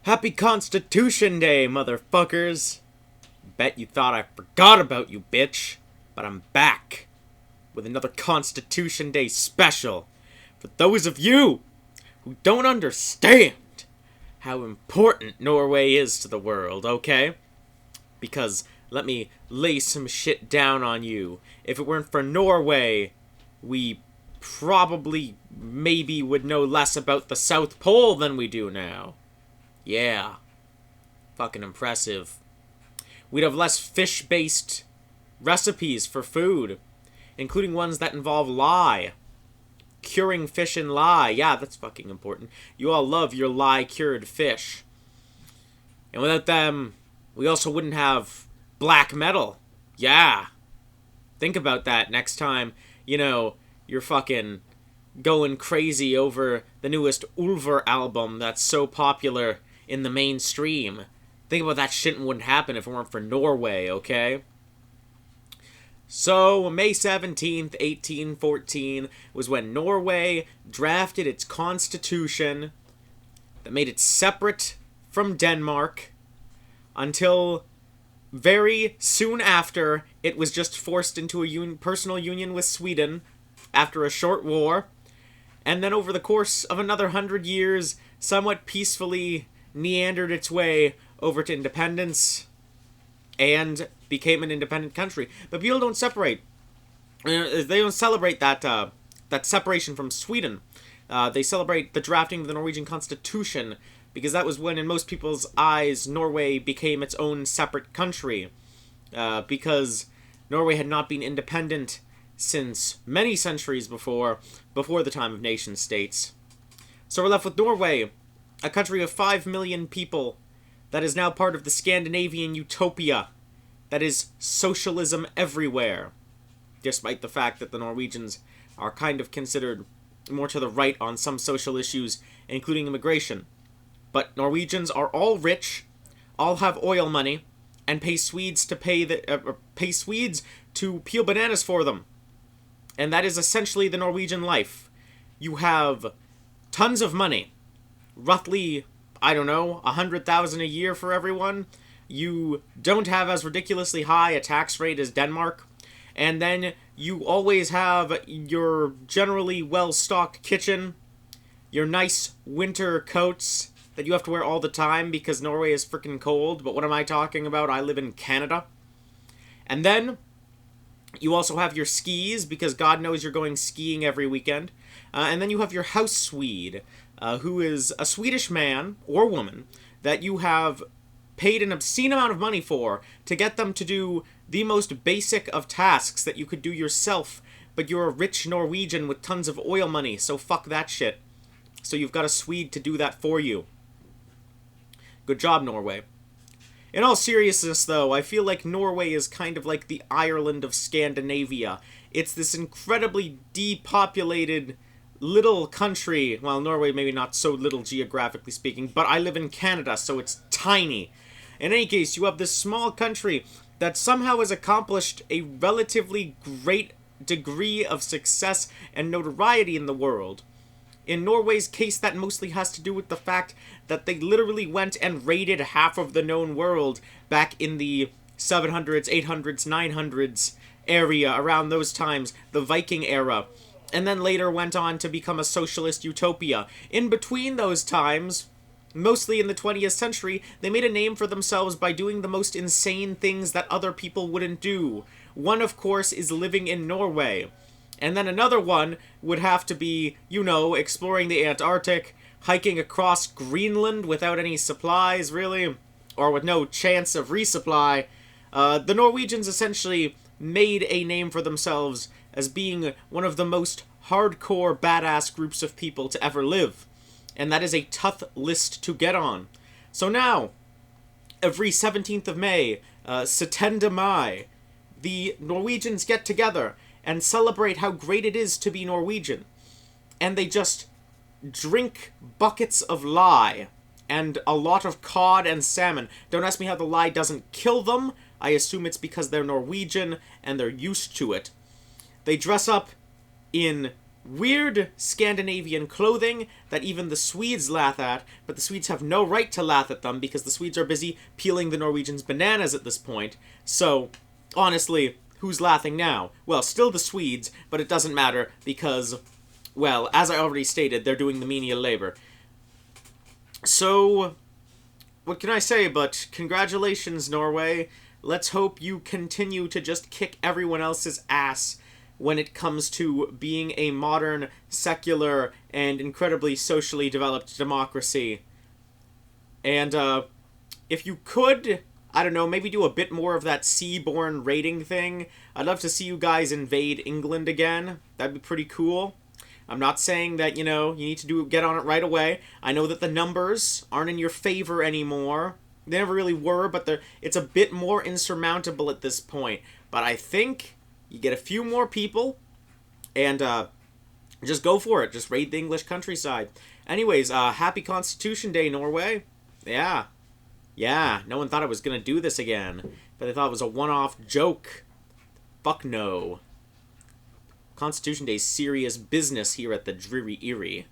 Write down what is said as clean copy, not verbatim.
Happy Constitution Day, motherfuckers! Bet you thought I forgot about you, bitch. But I'm back with another Constitution Day special for those of you who don't understand how important Norway is to the world, okay? Because let me lay some shit down on you. If it weren't for Norway, we probably maybe would know less about the South Pole than we do now. Yeah. Fucking impressive. We'd have less fish-based recipes for food, including ones that involve lye. Curing fish in lye. Yeah, that's fucking important. You all love your lye-cured fish. And without them, we also wouldn't have black metal. Yeah. Think about that next time, you're fucking going crazy over the newest Ulver album that's so popular in the mainstream. Think about that shit wouldn't happen if it weren't for Norway, okay? So, May 17th, 1814 was when Norway drafted its constitution that made it separate from Denmark until very soon after it was just forced into a personal union with Sweden after a short war, and then over the course of another 100 years, somewhat peacefully meandered its way over to independence and became an independent country. But people don't separate. They don't celebrate that separation from Sweden. They celebrate the drafting of the Norwegian Constitution, because that was when, in most people's eyes, Norway became its own separate country. Because Norway had not been independent since many centuries before the time of nation-states. So we're left with Norway, a country of 5 million people that is now part of the Scandinavian utopia that is socialism everywhere, despite the fact that the Norwegians are kind of considered more to the right on some social issues, including immigration. But Norwegians are all rich, all have oil money, and pay Swedes to peel bananas for them. And that is essentially the Norwegian life. You have tons of money, roughly, 100,000 a year for everyone. You don't have as ridiculously high a tax rate as Denmark. And then you always have your generally well-stocked kitchen, your nice winter coats that you have to wear all the time because Norway is freaking cold. But what am I talking about? I live in Canada. And then you also have your skis, because God knows you're going skiing every weekend. And then you have your house Swede, who is a Swedish man or woman that you have paid an obscene amount of money for to get them to do the most basic of tasks that you could do yourself, but you're a rich Norwegian with tons of oil money, so fuck that shit. So you've got a Swede to do that for you. Good job, Norway. In all seriousness, though, I feel like Norway is kind of like the Ireland of Scandinavia. It's this incredibly depopulated little country. Well, Norway maybe not so little geographically speaking, but I live in Canada, so it's tiny. In any case, you have this small country that somehow has accomplished a relatively great degree of success and notoriety in the world. In Norway's case, that mostly has to do with the fact that they literally went and raided half of the known world back in the 700s, 800s, 900s area, around those times, the Viking era, and then later went on to become a socialist utopia. In between those times, mostly in the 20th century, they made a name for themselves by doing the most insane things that other people wouldn't do. One, of course, is living in Norway. And then another one would have to be, exploring the Antarctic, hiking across Greenland without any supplies, really, or with no chance of resupply. The Norwegians essentially made a name for themselves as being one of the most hardcore badass groups of people to ever live. And that is a tough list to get on. So now, every 17th of May, Syttende Mai, the Norwegians get together and celebrate how great it is to be Norwegian. And they just drink buckets of lye and a lot of cod and salmon. Don't ask me how the lye doesn't kill them. I assume it's because they're Norwegian and they're used to it. They dress up in weird Scandinavian clothing that even the Swedes laugh at, but the Swedes have no right to laugh at them because the Swedes are busy peeling the Norwegians' bananas at this point. So, honestly, who's laughing now? Well, still the Swedes, but it doesn't matter because, well, as I already stated, they're doing the menial labor. So, what can I say but congratulations, Norway. Let's hope you continue to just kick everyone else's ass when it comes to being a modern, secular, and incredibly socially developed democracy. And, if you could, I don't know, maybe do a bit more of that seaborne raiding thing. I'd love to see you guys invade England again. That'd be pretty cool. I'm not saying that, you need to get on it right away. I know that the numbers aren't in your favor anymore. They never really were, but it's a bit more insurmountable at this point. But I think you get a few more people, and just go for it. Just raid the English countryside. Anyways, happy Constitution Day, Norway. Yeah. Yeah, no one thought I was going to do this again. But they thought it was a one-off joke. Fuck no. Constitution Day is serious business here at the Dreary Erie.